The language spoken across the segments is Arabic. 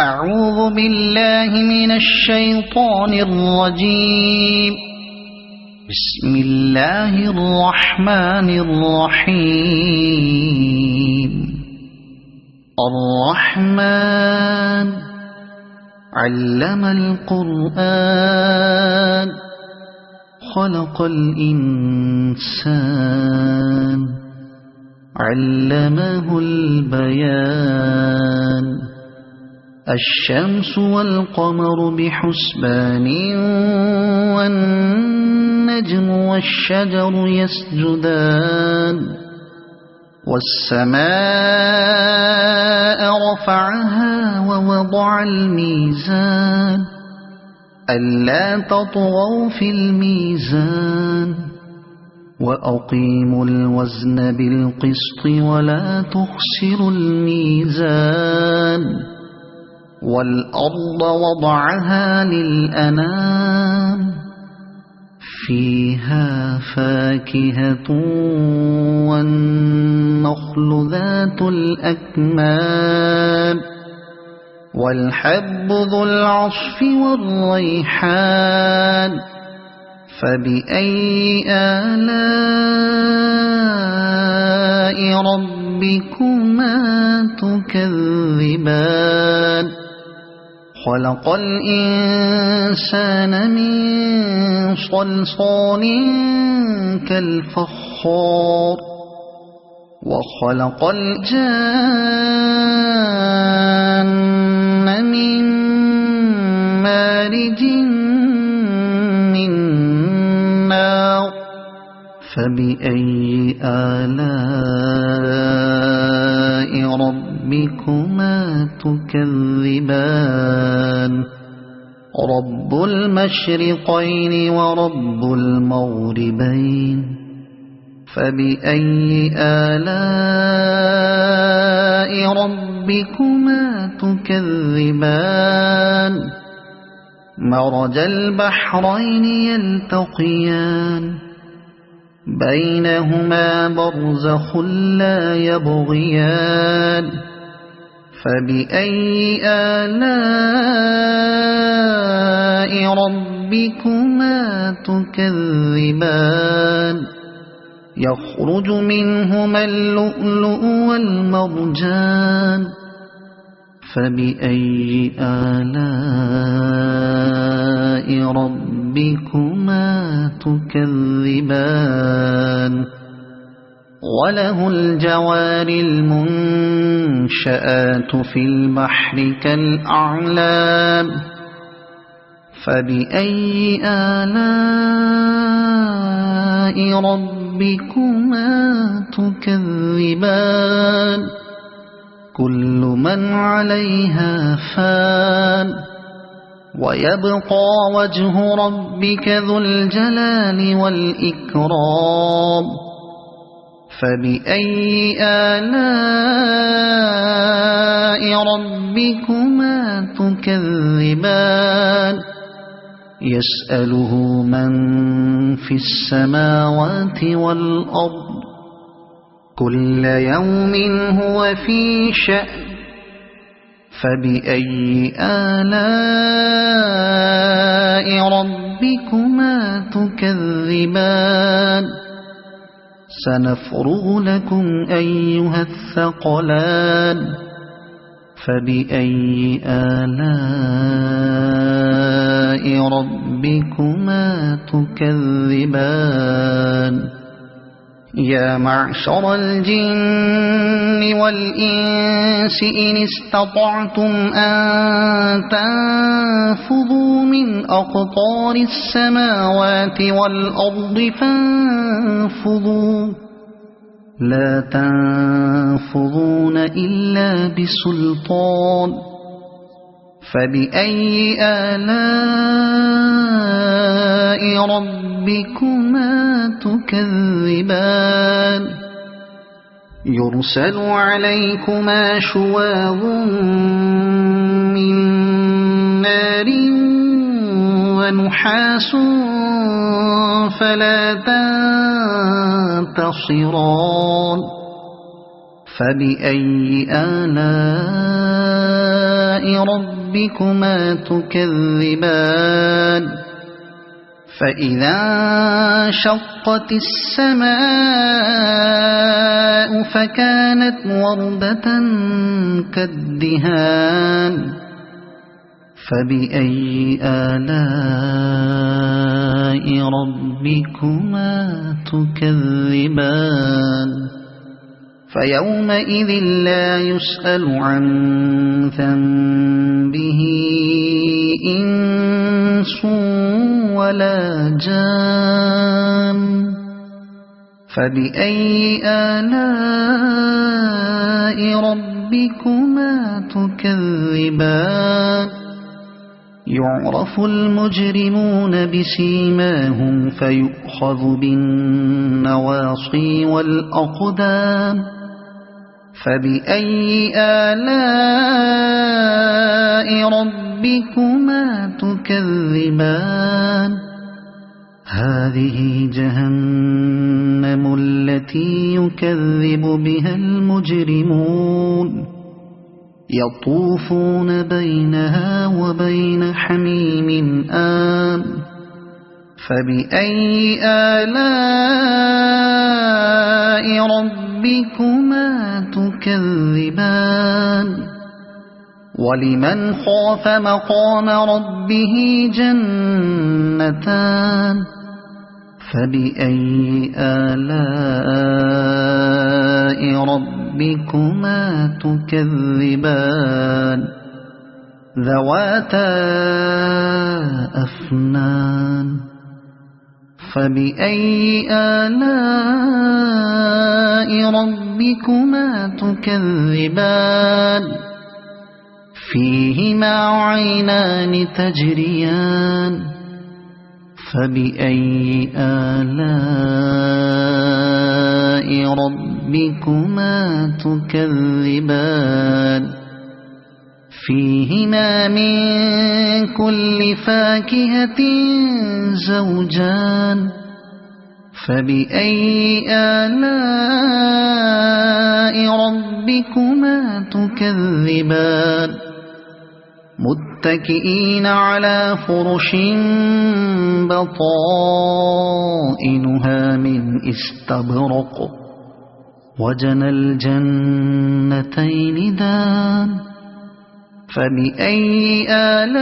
أعوذ بالله من الشيطان الرجيم. بسم الله الرحمن الرحيم. الرحمن علم القرآن خلق الإنسان علمه البيان. الشمس والقمر بحسبان والنجم والشجر يسجدان. والسماء رفعها ووضع الميزان ألا تطغوا في الميزان وأقيموا الوزن بالقسط ولا تخسروا الميزان. والأرض وضعها للأنام فيها فاكهة والنخل ذات الأكمام والحب ذو العصف والريحان. فبأي آلاء ربكما تكذبان. خلق الإنسان من صلصال كالفخار وخلق الجان من مارج من نار. فبأي آلاء ربكما تكذبان. رب المشرقين ورب المغربين. فبأي آلاء ربكما تكذبان. مرج البحرين يلتقيان بينهما برزخ لا يبغيان. فبأي آلاء ربكما تكذبان. يخرج منهما اللؤلؤ والمرجان. فبأي آلاء ربكما تكذبان. وله الجوار المنشآت في البحر كالأعلام. فبأي آلاء ربكما تكذبان. كل من عليها فان ويبقى وجه ربك ذو الجلال والإكرام. فبأي آلاء ربكما تكذبان. يسأله من في السماوات والأرض كل يوم هو في شأن. فبأي آلاء ربكما تكذبان. سنفرغ لكم أيها الثقلان. فبأي آلاء ربكما تكذبان. يا معشر الجن والإنس إن استطعتم أن تنفذوا من أقطار السماوات والأرض فانفذوا لا تنفذون إلا بسلطان. فبأي آلاء ربكما تكذبان. يرسل عليكما شواظ من نار ونحاس فلا تنتصران. فبأي آلاء ربكما تكذبان فإذا انشقت السماء فكانت وردة كالدهان فبأي آلاء ربكما تكذبان فيومئذ لا يسأل عن ذنبه إنس ولا جان فبأي آلاء ربكما تكذبان يعرف المجرمون بسيماهم فيؤخذ بالنواصي والأقدام فبأي آلاء ربكما تكذبان هذه جهنم التي يكذب بها المجرمون يطوفون بينها وبين حميم آن فبأي آلاء ربكما تكذبان ولمن خاف مقام ربه جنتان فبأي آلاء ربكما تكذبان ذواتا أفنان فبأي آلاء ربكما تكذبان فيهما عينان تجريان فبأي آلاء ربكما تكذبان فيهما من كل فاكهة زوجان فبأي آلاء ربكما تكذبان متكئين على فرش بطائنها من استبرق وجنى الجنتين دان فبأي آلاء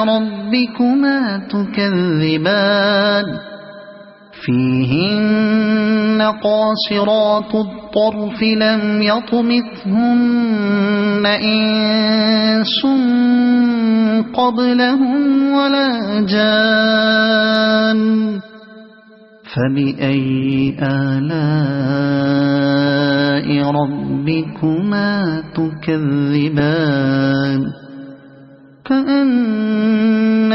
ربكما تكذبان فيهن قاصرات الطرف لم يطمثهن إنس قبلهم ولا جان فبأي آلاء ربكما تكذبان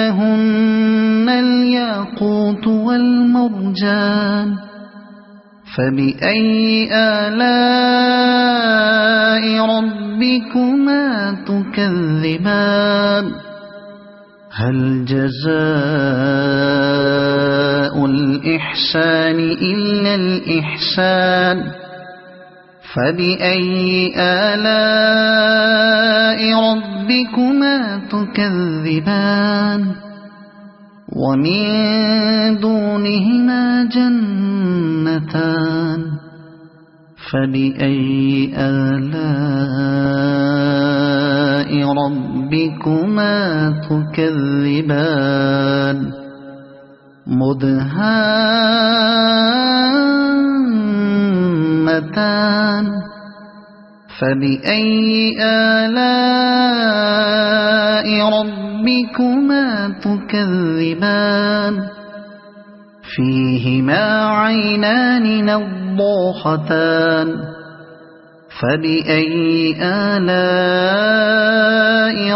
كأنهن الياقوت والمرجان فبأي آلاء ربكما تكذبان هل جزاء الإحسان إلا الإحسان فبأي آلاء ربكما تكذبان ومن دونهما جنتان فبأي آلاء ربكما تكذبان مدهامتان فبأي آلاء ربكما تكذبان فيهما عينان نضاختان فبأي آلاء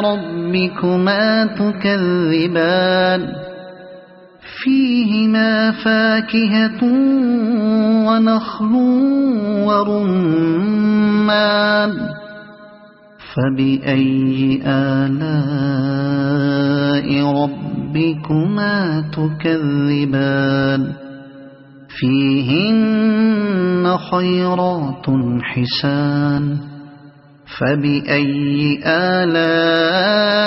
ربكما تكذبان فيهما فاكهة ونخل ورمان فبأي آلاء ربكما تكذبان فيهن خيرات حسان فبأي آلاء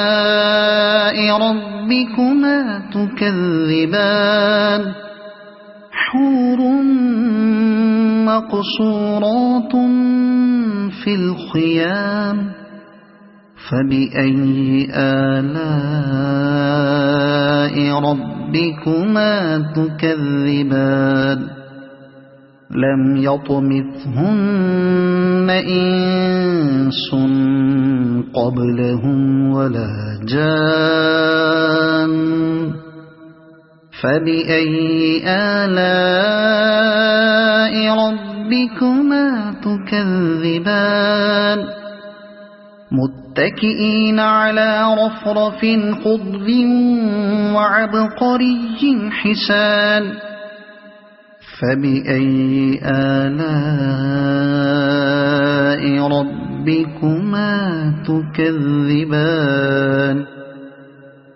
ربكما تكذبان حور مقصورات في الخيام فبأي آلاء ربكما تكذبان لم يطمثهن إنس قبلهم ولا جان فبأي آلاء ربكما تكذبان متكئين على رفرف خضر وعبقري حسان فبأي آلاء ربكما تكذبان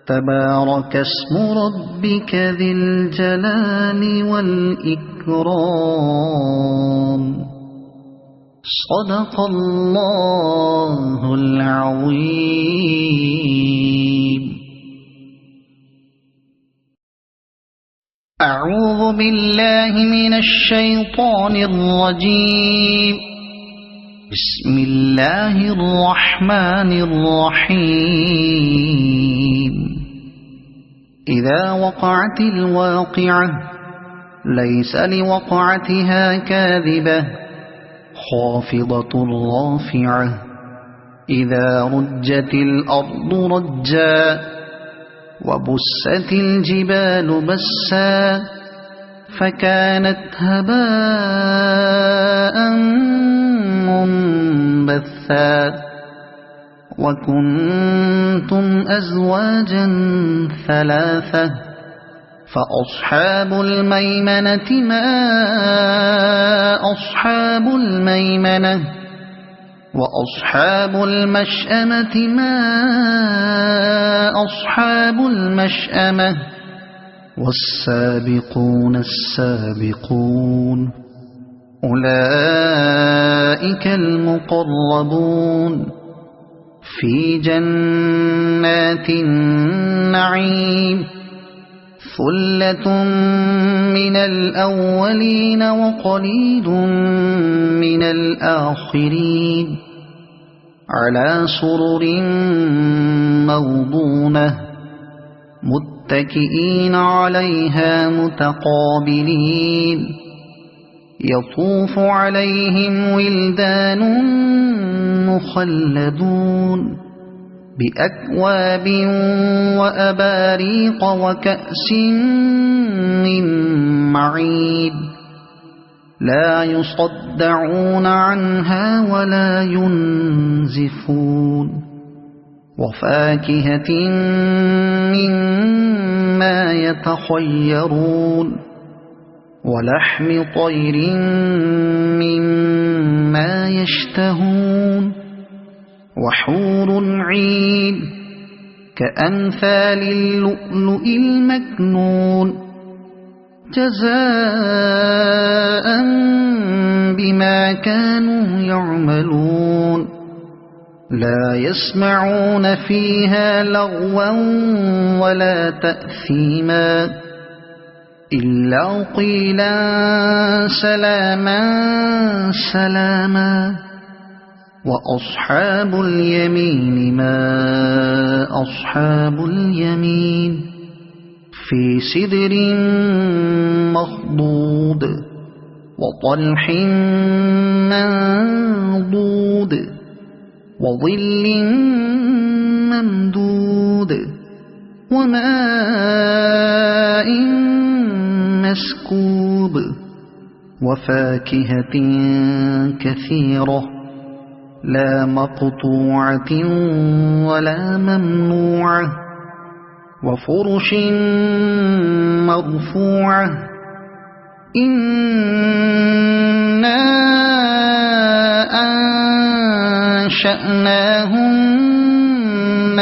تبارك اسم ربك ذي الجلال والإكرام صدق الله العظيم. أعوذ بالله من الشيطان الرجيم. بسم الله الرحمن الرحيم. إذا وقعت الواقعة ليس لوقعتها كاذبة خافضة رافعة إذا رجت الأرض رجا وبست الجبال بسا فكانت هباء منبثا وكنتم أزواجا ثلاثة فأصحاب الميمنة ما أصحاب الميمنة وأصحاب المشأمة ما أصحاب المشأمة والسابقون السابقون أولئك المقربون في جنات النعيم ثلة من الأولين وقليل من الآخرين على سرر موضونة متكئين عليها متقابلين يطوف عليهم ولدان مخلدون بأكواب وأباريق وكأس من معين لا يصدعون عنها ولا ينزفون وفاكهة مما يتخيرون ولحم طير مما يشتهون وحور عين كأمثال اللؤلؤ المكنون جزاء بما كانوا يعملون لا يسمعون فيها لغوا ولا تأثيما إلا قيلا سلاما سلاما وأصحاب اليمين ما أصحاب اليمين في سدر مخضود وطلح منضود وظل ممدود وماء مسكوب وفاكهة كثيرة لا مقطوعة ولا ممنوعة وفرش مرفوعة إنا أنشأناهن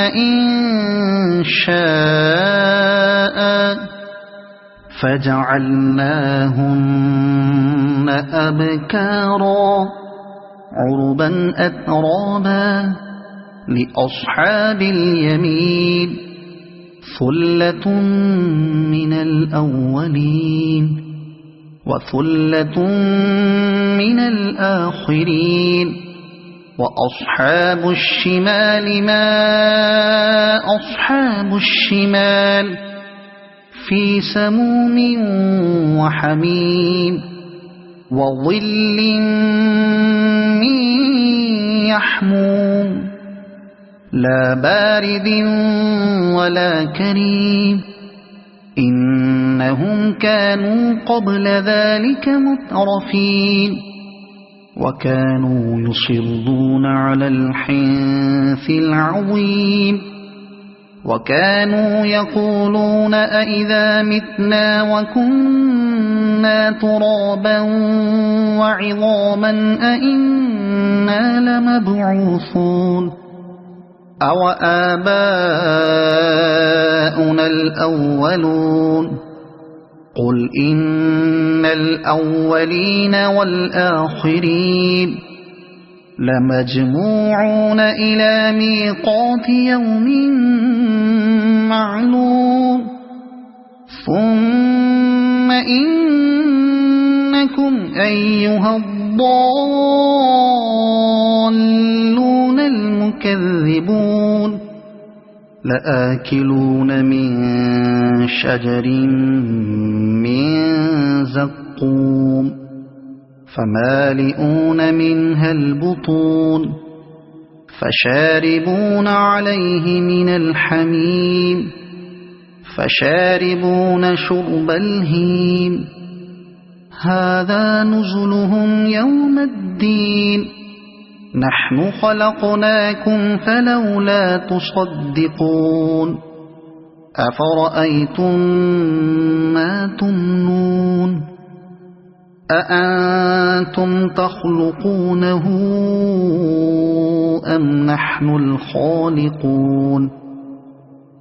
إنشاء فجعلناهن أبكارا عربا أترابا لأصحاب اليمين ثلة من الأولين وثلة من الآخرين وأصحاب الشمال ما أصحاب الشمال في سموم وحميم وظل من يحموم لا بارد ولا كريم إنهم كانوا قبل ذلك مترفين وكانوا يصرون على الحنث العظيم وكانوا يقولون أئذا متنا وكنا ترابا وعظاما أئنا لمبعوثون أو آباؤنا الأولون قل إن الأولين والآخرين لمجموعون إلى ميقات يوم معلوم ثم إنكم أيها الضالون المكذبون لآكلون من شجر من زقوم فمالئون منها البطون فشاربون عليه من الحميم فشاربون شرب الهيم هذا نزلهم يوم الدين نحن خلقناكم فلولا تصدقون أفرأيتم ما تمنون أأنتم تخلقونه أم نحن الخالقون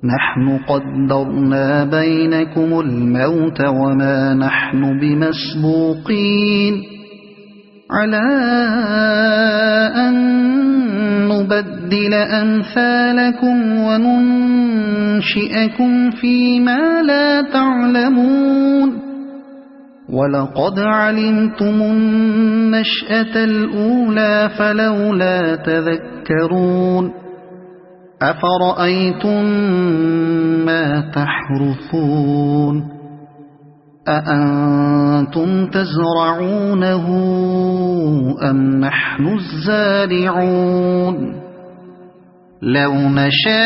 نحن قدرنا بينكم الموت وما نحن بمسبوقين على أن نبدل أمثالكم وننشئكم فيما لا تعلمون ولقد علمتم النشأة الأولى فلولا تذكرون أفرأيتم ما تحرثون أأنتم تزرعونه أم نحن الزارعون لو نشاء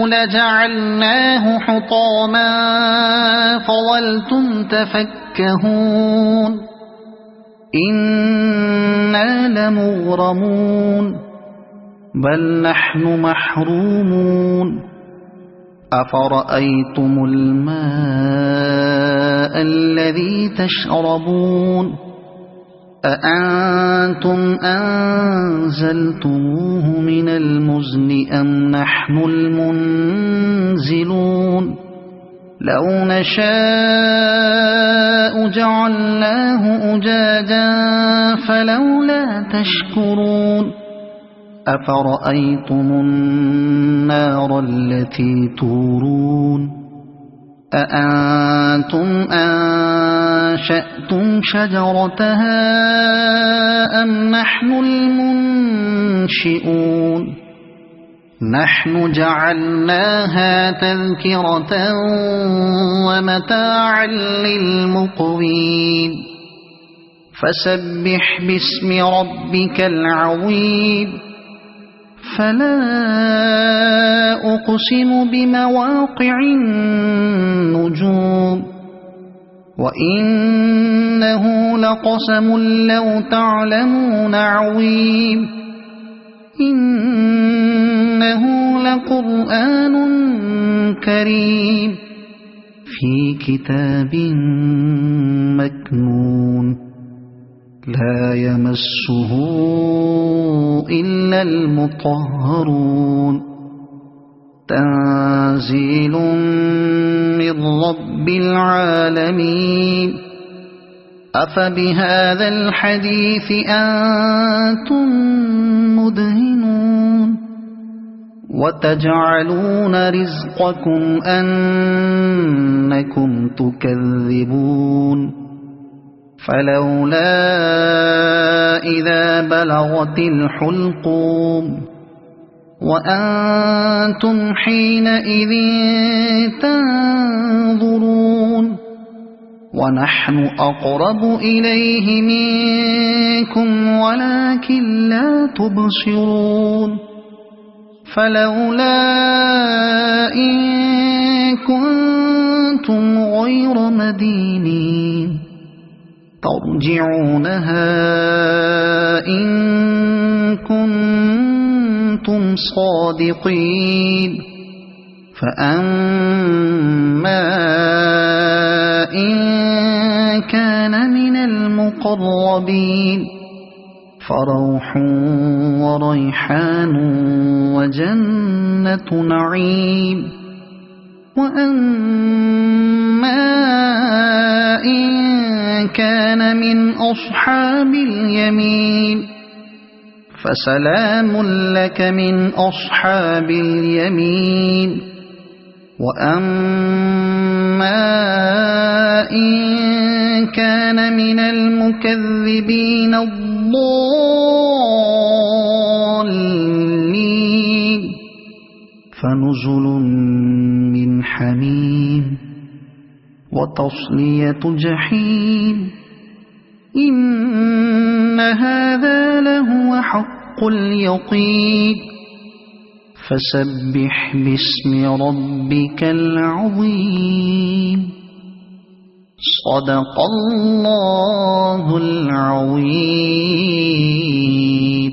لجعلناه حطاما فظلتم تفكهون إنا لمغرمون بل نحن محرومون أفرأيتم الماء الذي تشربون أأنتم أنزلتموه من المزن أم نحن المنزلون لو نشاء جعلناه أجاجا فلولا تشكرون أفرأيتم النار التي تورون أأنتم أنشأتم شجرتها أم نحن المنشئون نحن جعلناها تذكرة ومتاعا للمقوين فسبح باسم ربك العظيم فلا أقسم بمواقع النجوم وإنه لقسم لو تعلمون عظيم إنه لقرآن كريم في كتاب مكنون لا يمسه إلا المطهرون تنزيل من رب العالمين أفبهذا الحديث أنتم مدهنون وتجعلون رزقكم أنكم تكذبون فلولا إذا بلغت الحلقوم وأنتم حينئذ تنظرون ونحن أقرب إليه منكم ولكن لا تبصرون فلولا إن كنتم غير مدينين ترجعونها إن كنتم صادقين فأما إن كان من المقربين فروح وريحان وجنة نعيم وأما إن كان من أصحاب اليمين فسلام لك من أصحاب اليمين وأما إن كان من المكذبين الضالين فنزل من حميم وتصلية جحيم إن هذا لهو حق اليقين فسبح باسم ربك العظيم صدق الله العظيم.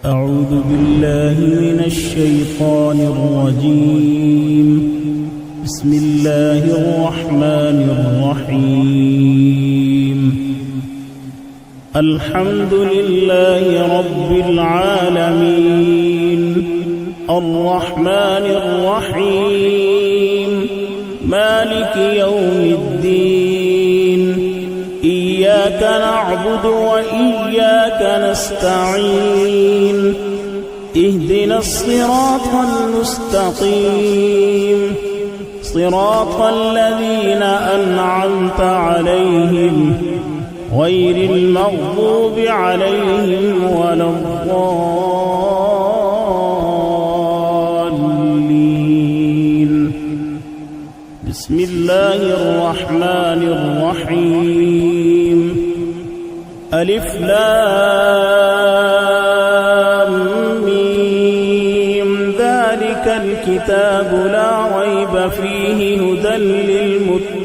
أعوذ بالله من الشيطان الرجيم. بسم الله الرحمن الرحيم. الحمد لله رب العالمين الرحمن الرحيم مالك يوم الدين إياك نعبد وإياك نستعين اهدنا الصراط المستقيم صراط الذين أنعمت عليهم غير المغضوب عليهم ولا الضالين. بسم الله الرحمن الرحيم. ألف لام ميم ذلك الكتاب لا ريب فيه هدى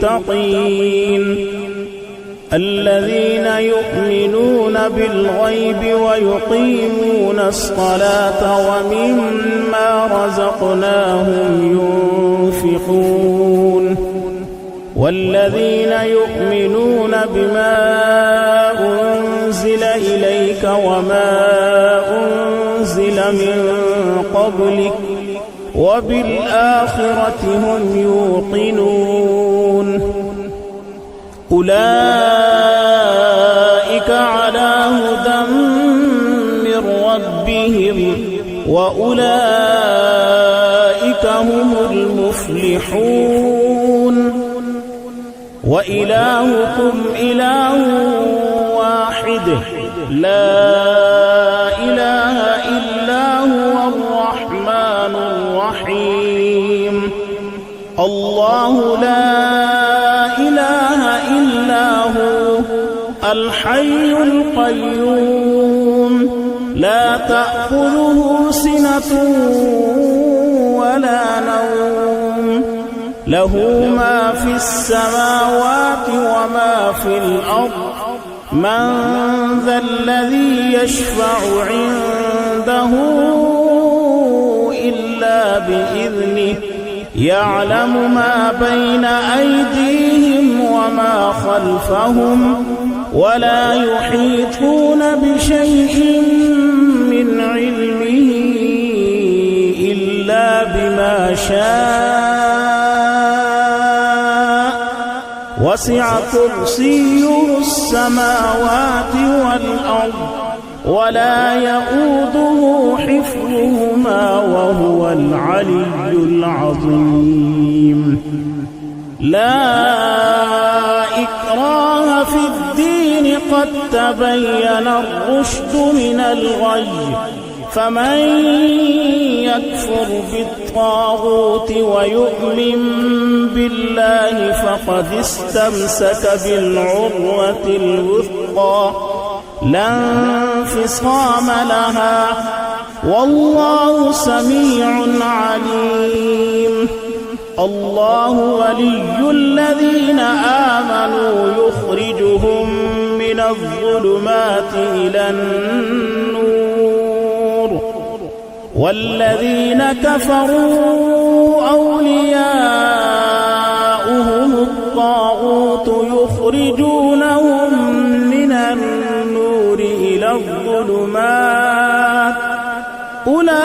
للمتقين الذين يؤمنون بالغيب ويقيمون الصلاة ومما رزقناهم ينفقون والذين يؤمنون بما أنزل إليك وما أنزل من قبلك وبالآخرة هم يوقنون أولئك على هدى من ربهم وأولئك هم المفلحون. وإلهكم إله واحد لا إله إلا هو الرحمن الرحيم. الله لا إله إلا هو الحي القيوم لا تأخذه سنة ولا نوم له ما في السماوات وما في الأرض من ذا الذي يشفع عنده إلا بإذنه يعلم ما بين أيديهم وما خلفهم ولا يحيطون بشيء من علمه بما شاء وسع كرسيه السماوات والأرض ولا يؤوده حفظهما وهو العلي العظيم لا إكراه في الدين قد تبين الرشد من الغي فمن يكفر بالطاغوت ويؤمن بالله فقد استمسك بالعروة الوثقى لا انفصام لها والله سميع عليم الله ولي الذين آمنوا يخرجهم من الظلمات إلى النور والذين كفروا أولياؤهم الطاغوت يخرجونهم من النور إلى الظلمات أولئك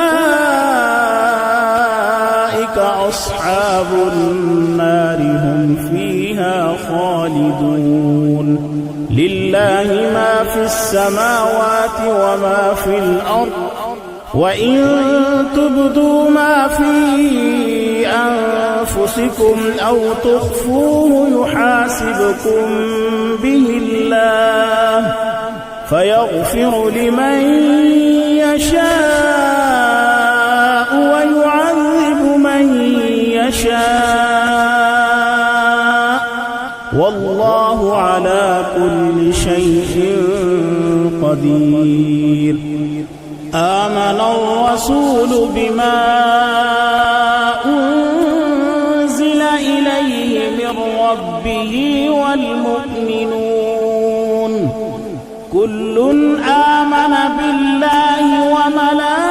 أصحاب النار هم فيها خالدون لله ما في السماوات وما في الأرض وإن تبدوا ما في أنفسكم أو تخفوه يحاسبكم به الله فيغفر لمن يشاء ويعذب من يشاء والله على كل شيء قدير آمن الرسول بما أنزل إليه من ربه والمؤمنون كل آمن بالله وملائكته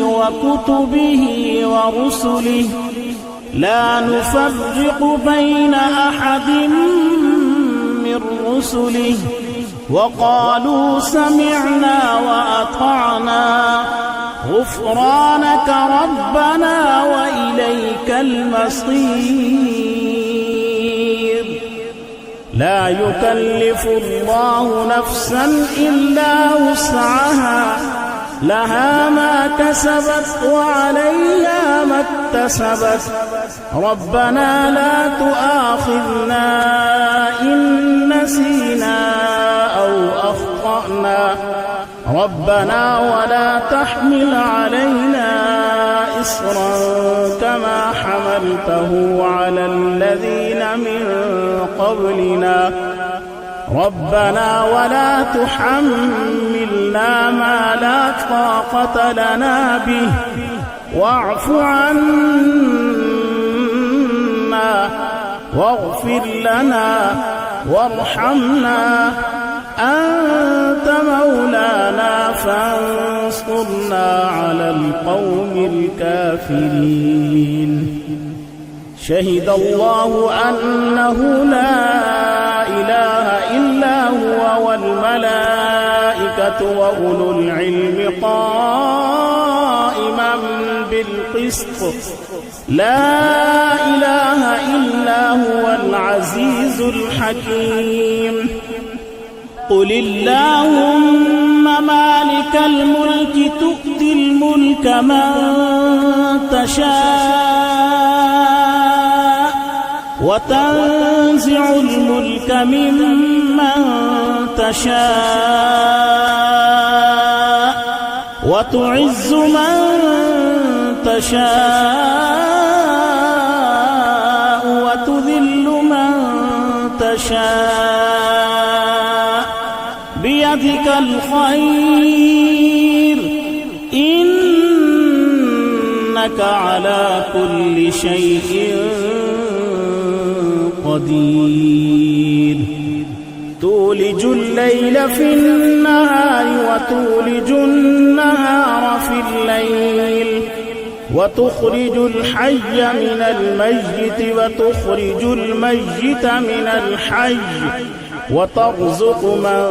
وكتبه ورسله لا نفرق بين أحد من رسله وقالوا سمعنا وأطعنا غفرانك ربنا وإليك المصير لا يكلف الله نفسا إلا وسعها لها ما كسبت وعليها ما اكتسبت ربنا لا تؤاخذنا إن نسينا أو أخطأنا ربنا ولا تحمل علينا إصرا كما حملته على الذين من قبلنا ربنا ولا تحملنا ما لا طاقة لنا به واعف عنا واغفر لنا وارحمنا أنت مولانا فانصرنا على القوم الكافرين شهد الله أنه لا إله إلا هو والملائكة وأولو العلم قائما بالقسط لا إله إلا هو العزيز الحكيم قل اللهم مالك الملك تؤتي الملك من تشاء وتنزع الملك ممن تشاء وتعز من تشاء وتذل من تشاء بيدك الخير إنك على كل شيء قدير تولج الليل في النهار وتولج النهار في الليل وتخرج الحي من الميت وتخرج الميت من الحي وترزق من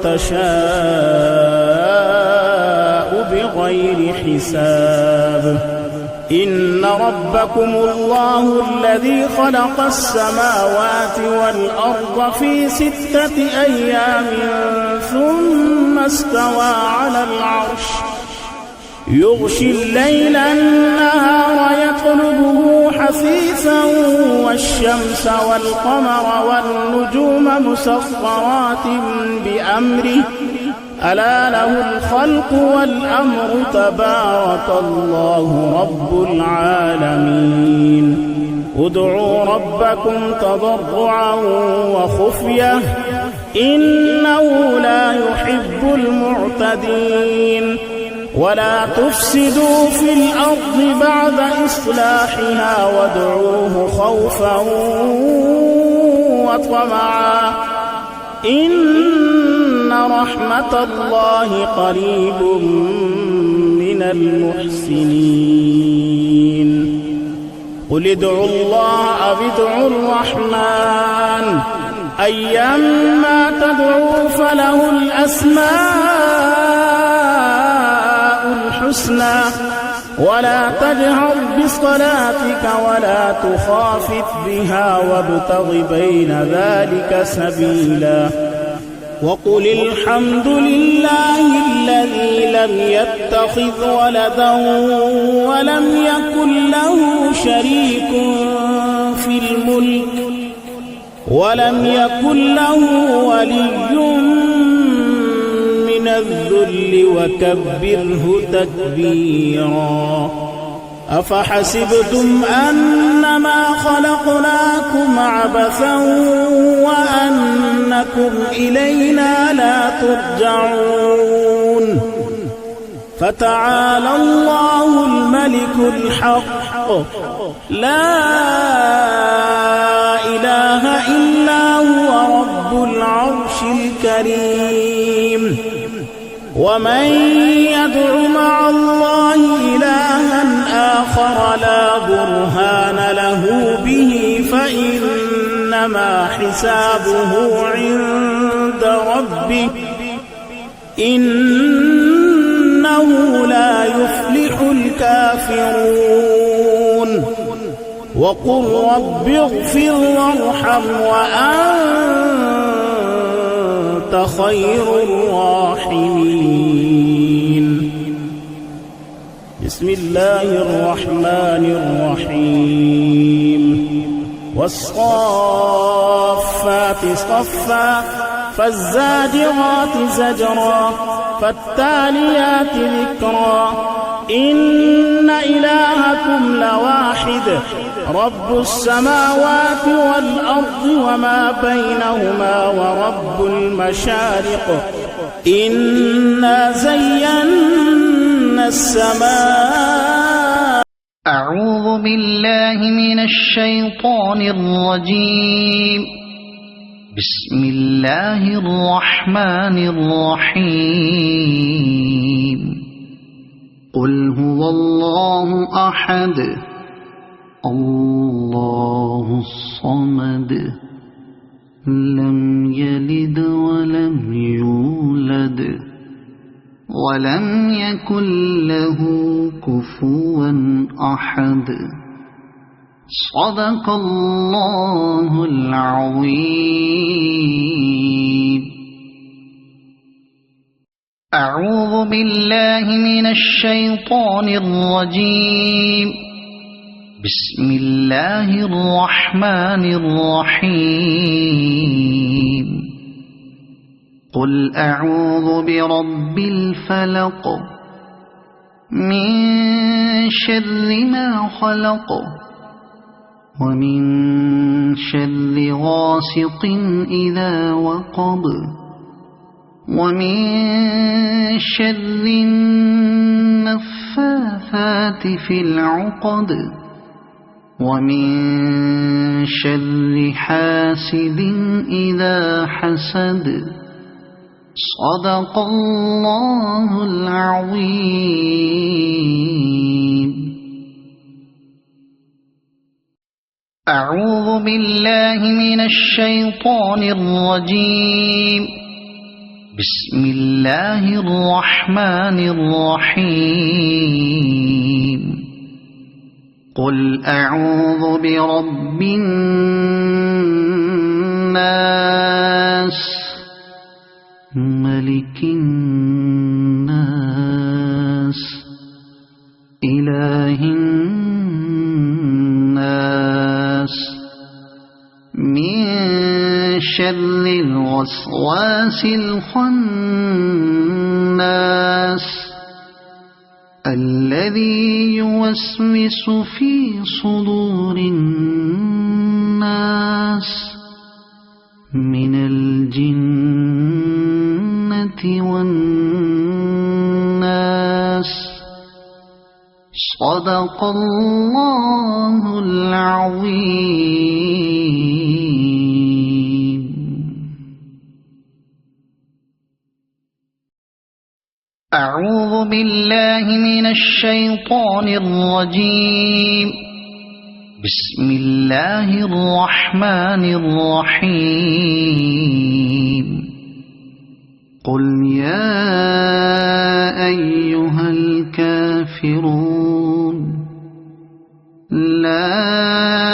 تشاء بغير حساب إن ربكم الله الذي خلق السماوات والأرض في 6 أيام ثم استوى على العرش يغشي الليل النهار يطلبه حثيثا والشمس والقمر والنجوم مسخرات بأمره ألا له الخلق والأمر تبارك الله رب العالمين ادعوا ربكم تضرعا وخفية إنه لا يحب المعتدين ولا تفسدوا في الأرض بعد إصلاحها وادعوه خوفا وطمعا إن رحمة الله قريب من المحسنين قل ادعوا الله أو ادعوا الرحمن أيما تدعوا فله الأسماء الحسنى ولا تجهر بصلاتك ولا تخافت بها وابتغ بين ذلك سبيلا وقل الحمد لله الذي لم يتخذ ولدا ولم يكن له شريك في الملك ولم يكن له ولي من الذل وكبره تكبيرا أفحسبتم أنما خلقناكم عبثا وأنكم إلينا لا ترجعون فتعالى الله الملك الحق لا إله إلا هو رب العرش الكريم ومن يدع مع الله إلها آخر لا برهان له به فإنما حسابه عند ربه إنه لا يفلح الكافرون وقل رب اغفر وارحم وأنت خير الراحمين بسم الله الرحمن الرحيم والصافات صفا فالزاجرات زجرا فالتاليات ذكرا إن إلهكم لواحد رب السماوات والأرض وما بينهما ورب المشارق إنا زينا السماء أعوذ بالله من الشيطان الرجيم بسم الله الرحمن الرحيم قل هو الله أحد الله الصمد لم يلد ولم يولد ولم يكن له كفوا أحد صدق الله العظيم أعوذ بالله من الشيطان الرجيم بسم الله الرحمن الرحيم قل أعوذ برب الفلق من شر ما خلق ومن شر غاسق إذا وقب ومن شر النفاثات في العقد ومن شر حاسد إذا حسد صدق الله العظيم. أعوذ بالله من الشيطان الرجيم. بسم الله الرحمن الرحيم. قل أعوذ برب الناس ملك الناس إله الناس من شر الوسواس الخناس الذي يوسوس في صدور الناس من الجنة والناس. صدق الله العظيم. أعوذ بالله من الشيطان الرجيم. بسم الله الرحمن الرحيم. قل يا أيها الكافرون لا